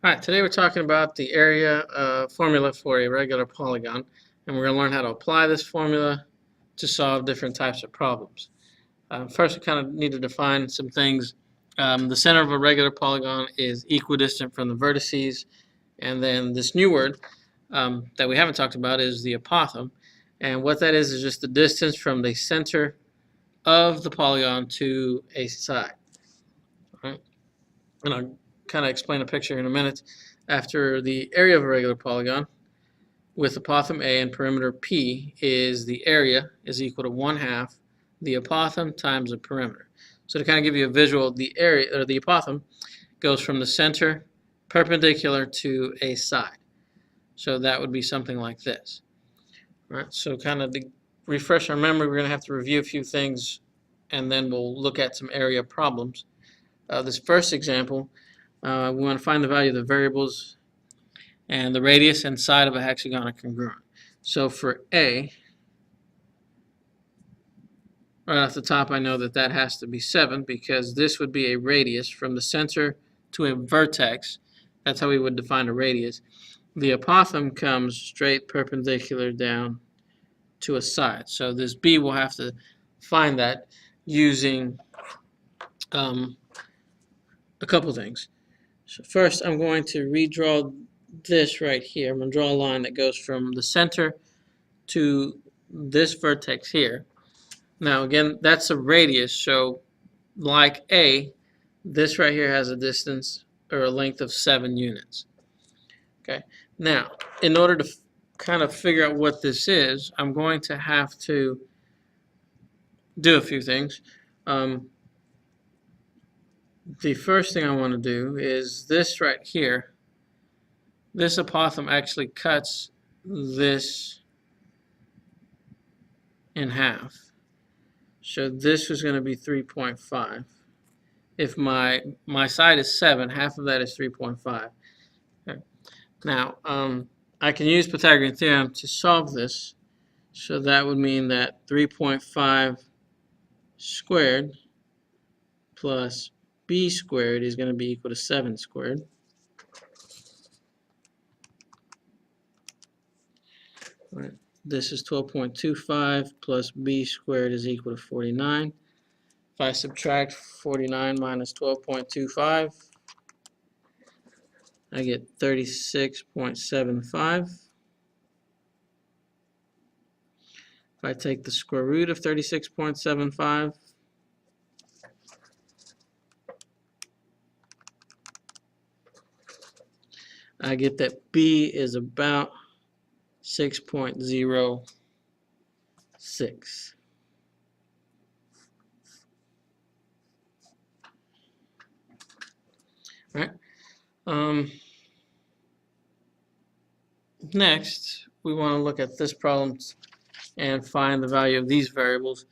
All right, today we're talking about the area formula for a regular polygon, and we're going to learn how to apply this formula to solve different types of problems. First, we kind of need to define some things. The center of a regular polygon is equidistant from the vertices, and then this new word that we haven't talked about is the apothem, and what that is just the distance from the center of the polygon to a side. All right, and I'll kind of explain a picture in a minute. After the area of a regular polygon with apothem A and perimeter P is the area is equal to 1/2 the apothem times the perimeter. So to kind of give you a visual, the area or the apothem goes from the center perpendicular to a side. So that would be something like this. All right, so kind of to refresh our memory, we're going to have to review a few things and then we'll look at some area problems. This first example, we want to find the value of the variables, and the radius and side of a hexagon are congruent. So for A, right off the top, I know that that has to be 7 because this would be a radius from the center to a vertex. That's how we would define a radius. The apothem comes straight perpendicular down to a side. So this B will have to find that using a couple things. So first, I'm going to redraw this right here. I'm going to draw a line that goes from the center to this vertex here. Now, again, that's a radius. So like A, this right here has a distance or a length of 7 units. Okay. Now, in order to kind of figure out what this is, I'm going to have to do a few things. The first thing I want to do is this right here. This apothem actually cuts this in half. So this is going to be 3.5. If my side is 7, half of that is 3.5. Okay. Now, I can use Pythagorean theorem to solve this. So that would mean that 3.5 squared plus b squared is going to be equal to 7 squared. All right. This is 12.25 plus b squared is equal to 49. If I subtract 49 minus 12.25, I get 36.75. If I take the square root of 36.75, I get that B is about 6.06. All right. Next, we want to look at this problem and find the value of these variables.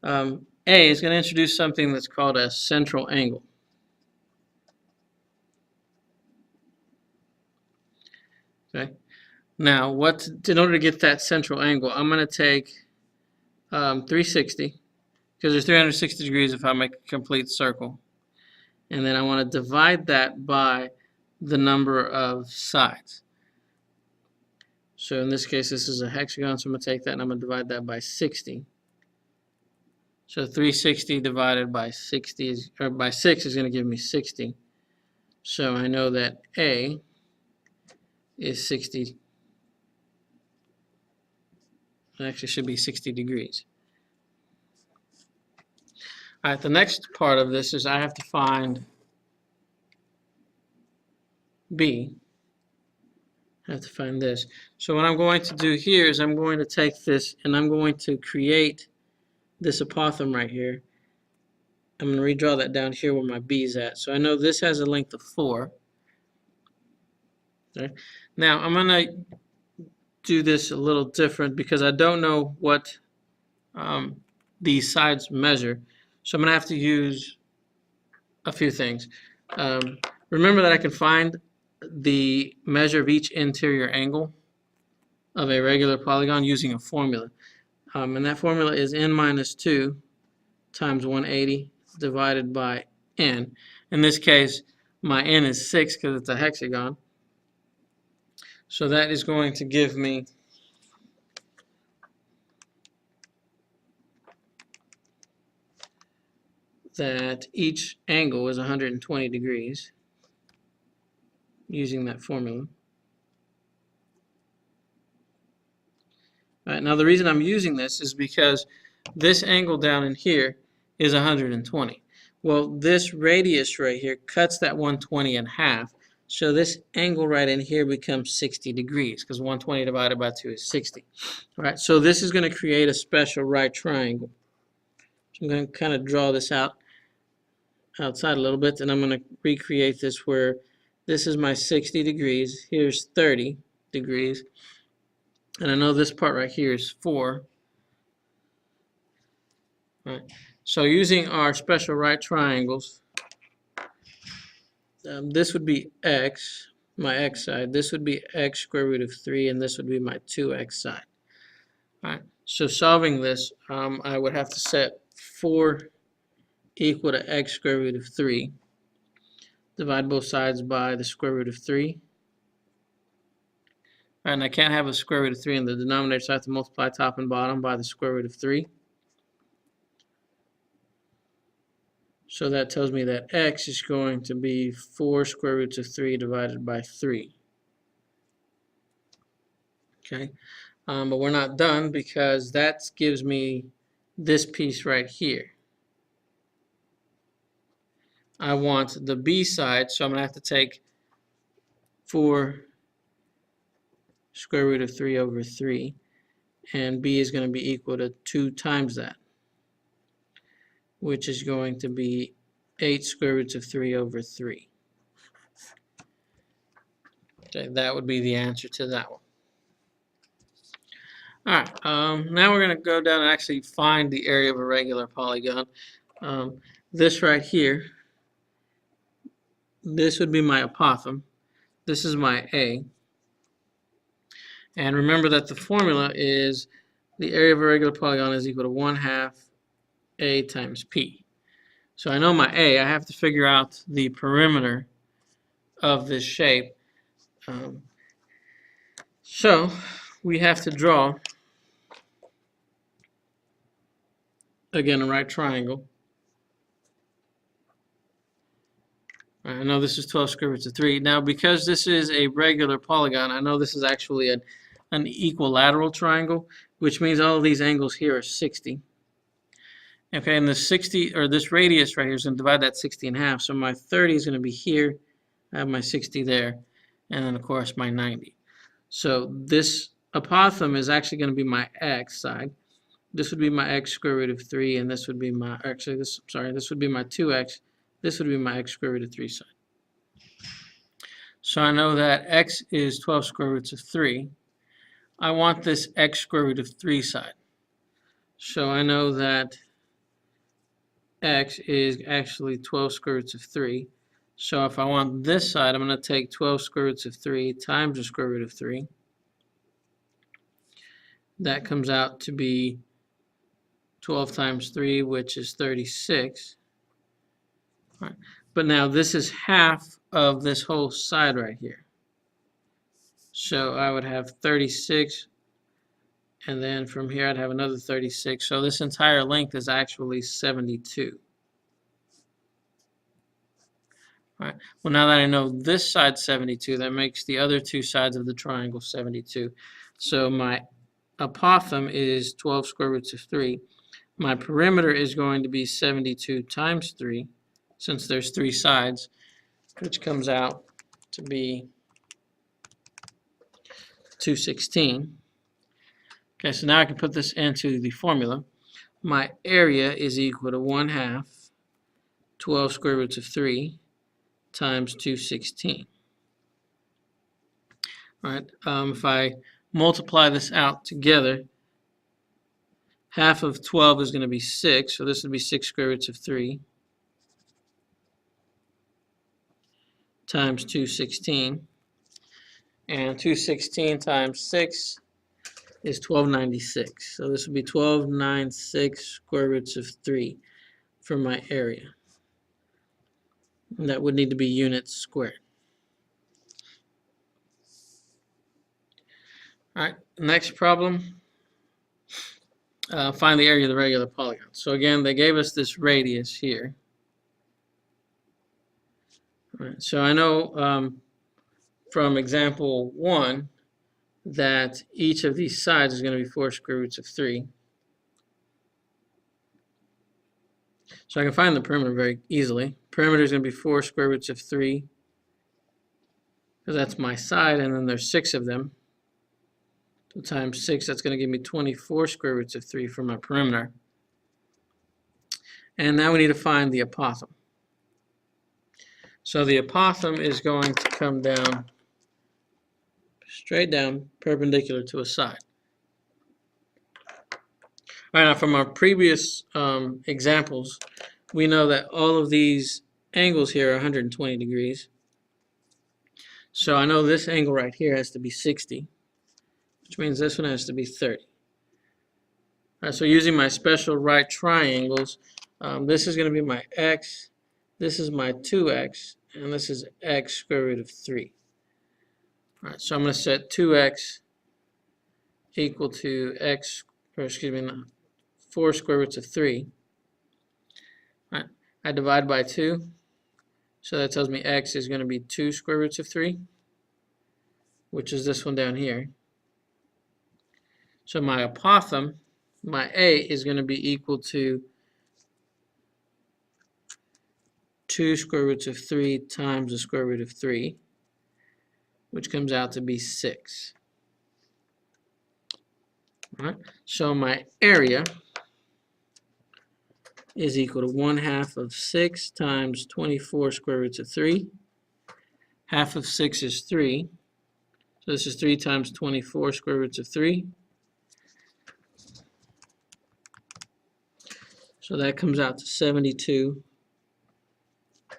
A is going to introduce something that's called a central angle. Okay. Now, in order to get that central angle, I'm going to take 360, because there's 360 degrees if I make a complete circle. And then I want to divide that by the number of sides. So in this case, this is a hexagon, so I'm going to take that and I'm going to divide that by 60. So 360 divided by 60 by 6 is going to give me 60. So I know that A is 60. It actually should be 60 degrees. All right, the next part of this is I have to find B. I have to find this. So what I'm going to do here is I'm going to take this and I'm going to create this apothem right here. I'm going to redraw that down here where my B is at. So I know this has a length of 4. Okay. Now I'm going to do this a little different because I don't know what these sides measure. So I'm going to have to use a few things. Remember that I can find the measure of each interior angle of a regular polygon using a formula. And that formula is n minus 2 times 180 divided by n. In this case, My n is 6 because it's a hexagon. So that is going to give me that each angle is 120 degrees using that formula. All right, now the reason I'm using this is because this angle down in here is 120. Well, this radius right here cuts that 120 in half. So this angle right in here becomes 60 degrees because 120 divided by 2 is 60. All right, so this is going to create a special right triangle. So I'm going to kind of draw this out outside a little bit, and I'm going to recreate this where this is my 60 degrees. Here's 30 degrees. And I know this part right here is 4. All right. So using our special right triangles, this would be x, my x side. This would be x square root of 3, and this would be my 2x side. All right. So solving this, I would have to set 4 equal to x square root of 3. Divide both sides by the square root of 3. And I can't have a square root of 3 in the denominator, so I have to multiply top and bottom by the square root of 3. So that tells me that x is going to be 4 square roots of 3 divided by 3. Okay, but we're not done because that gives me this piece right here. I want the b side, so I'm going to have to take 4 square root of 3 over 3, and b is going to be equal to 2 times that, which is going to be 8 square roots of 3 over 3. Okay, that would be the answer to that one. All right, now we're going to go down and actually find the area of a regular polygon. This right here, this would be my apothem. This is my A. And remember that the formula is the area of a regular polygon is equal to 1/2 A times P. So I know my A. I have to figure out the perimeter of this shape. So we have to draw, again, a right triangle. I know this is 12 square roots of 3. Now, because this is a regular polygon, I know this is actually an equilateral triangle, which means all of these angles here are 60. Okay, and the 60, or this radius right here is going to divide that 60 in half. So my 30 is going to be here. I have my 60 there. And then, of course, my 90. So this apothem is actually going to be my x side. This would be my x square root of 3, and this would be my, actually, this would be my 2x. This would be my x square root of 3 side. So I know that x is 12 square roots of 3. I want this x square root of 3 side. So I know that x is actually 12 square roots of 3. So if I want this side, I'm going to take 12 square roots of 3 times the square root of 3. That comes out to be 12 times 3, which is 36. All right. But now this is half of this whole side right here. So I would have 36, and then from here I'd have another 36. So this entire length is actually 72. All right. Well, now that I know this side's 72, that makes the other two sides of the triangle 72. So my apothem is 12 square roots of 3. My perimeter is going to be 72 times 3, since there's 3 sides, which comes out to be 216. Okay, so now I can put this into the formula. My area is equal to 1/2 12 square roots of 3 times 216. All right, if I multiply this out together, half of 12 is going to be 6, so this would be 6 square roots of 3 times 216. And 216 times 6 is 1296. So this would be 1296 square roots of 3 for my area. That would need to be units squared. All right, next problem. Find the area of the regular polygon. So again, they gave us this radius here. All right, so I know from example 1 that each of these sides is going to be 4 square roots of 3. So I can find the perimeter very easily. Perimeter is going to be 4 square roots of 3, because that's my side, and then there's 6 of them. So times 6, that's going to give me 24 square roots of 3 for my perimeter. And now we need to find the apothem. So the apothem is going to come down, straight down, perpendicular to a side. All right, now from our previous examples, we know that all of these angles here are 120 degrees. So I know this angle right here has to be 60, which means this one has to be 30. All right, so using my special right triangles, this is going to be my x, this is my 2x, and this is x square root of 3. All right, so I'm going to set 2x equal to x, or excuse me, 4 square roots of 3. All right, I divide by 2, so that tells me x is going to be 2 square roots of 3, which is this one down here. So my apothem, my a, is going to be equal to 2 square roots of 3 times the square root of 3, which comes out to be 6. All right, so my area is equal to 1/2 of 6 times 24 square roots of 3. Half of 6 is 3. So this is 3 times 24 square roots of 3. So that comes out to 72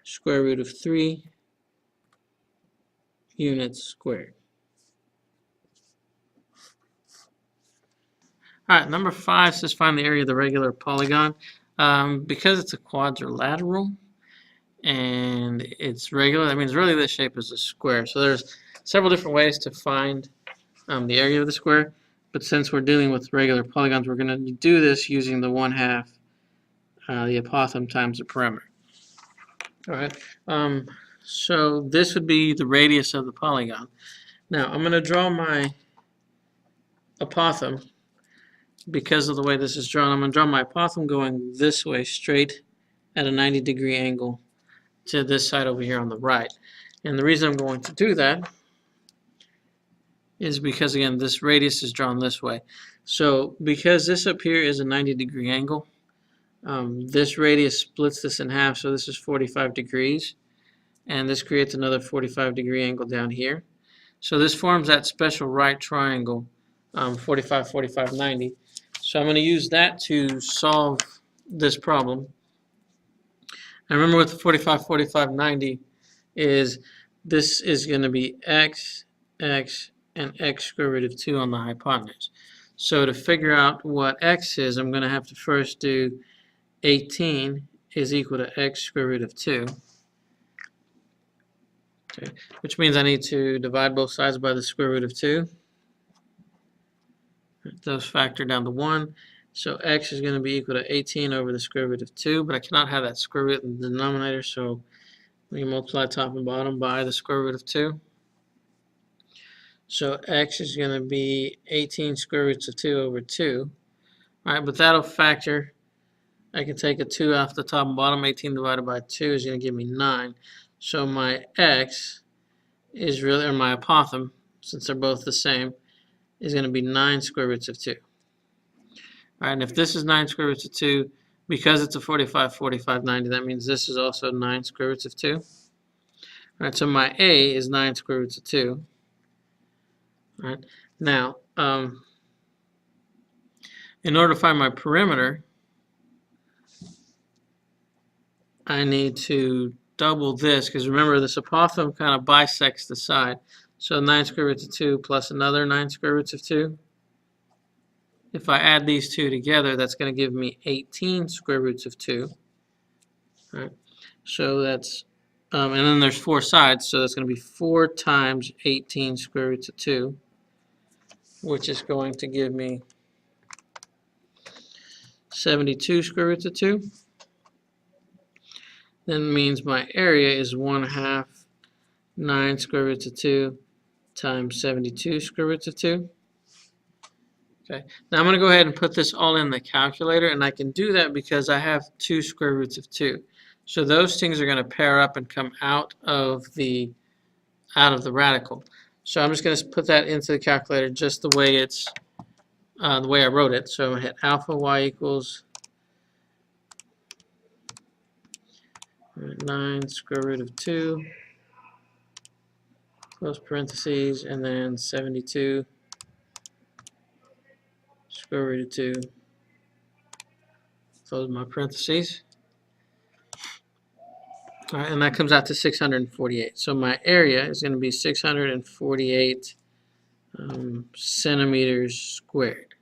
square root of 3 units squared. All right, number 5 says find the area of the regular polygon. Because it's a quadrilateral and it's regular, that means really this shape is a square. So there's several different ways to find the area of the square. But since we're dealing with regular polygons, we're going to do this using the 1/2, the apothem times the perimeter. All right. So this would be the radius of the polygon. Now I'm going to draw my apothem. Because of the way this is drawn, I'm going to draw my apothem going this way straight at a 90-degree angle to this side over here on the right. And the reason I'm going to do that is because, again, this radius is drawn this way. So because this up here is a 90-degree angle, this radius splits this in half, so this is 45 degrees. And this creates another 45-degree angle down here. So this forms that special right triangle, 45, 45, 90. So I'm going to use that to solve this problem. And remember with the 45, 45, 90 is this is going to be x, x, and x square root of 2 on the hypotenuse. So to figure out what x is, I'm going to have to first do 18 is equal to x square root of 2. Okay, which means I need to divide both sides by the square root of 2. Those factor down to 1. So x is going to be equal to 18 over the square root of 2, but I cannot have that square root in the denominator, so we multiply top and bottom by the square root of 2. So x is going to be 18 square roots of 2 over 2. All right, but that'll factor. I can take a 2 off the top and bottom. 18 divided by 2 is going to give me 9. So my x is really, or my apothem, since they're both the same, is going to be 9 square roots of 2. All right, and if this is 9 square roots of 2, because it's a 45, 45, 90, that means this is also 9 square roots of 2. All right, so my a is 9 square roots of 2. All right, now, in order to find my perimeter, I need to double this, because remember, this apothem kind of bisects the side. So 9 square roots of 2 plus another 9 square roots of 2. If I add these two together, that's going to give me 18 square roots of 2. All right. So that's And then there's 4 sides, so that's going to be 4 times 18 square roots of 2, which is going to give me 72 square roots of 2. Then means my area is 1/2 9 square roots of 2 times 72 square roots of 2. Okay. Now I'm going to go ahead and put this all in the calculator, and I can do that because I have 2 square roots of 2. So those things are going to pair up and come out of the radical. So I'm just going to put that into the calculator just the way it's the way I wrote it. So I'm going to hit alpha y equals 9 square root of 2 close parentheses, and then 72 square root of 2 close my parentheses. All right, and that comes out to 648. So my area is going to be 648 centimeters squared.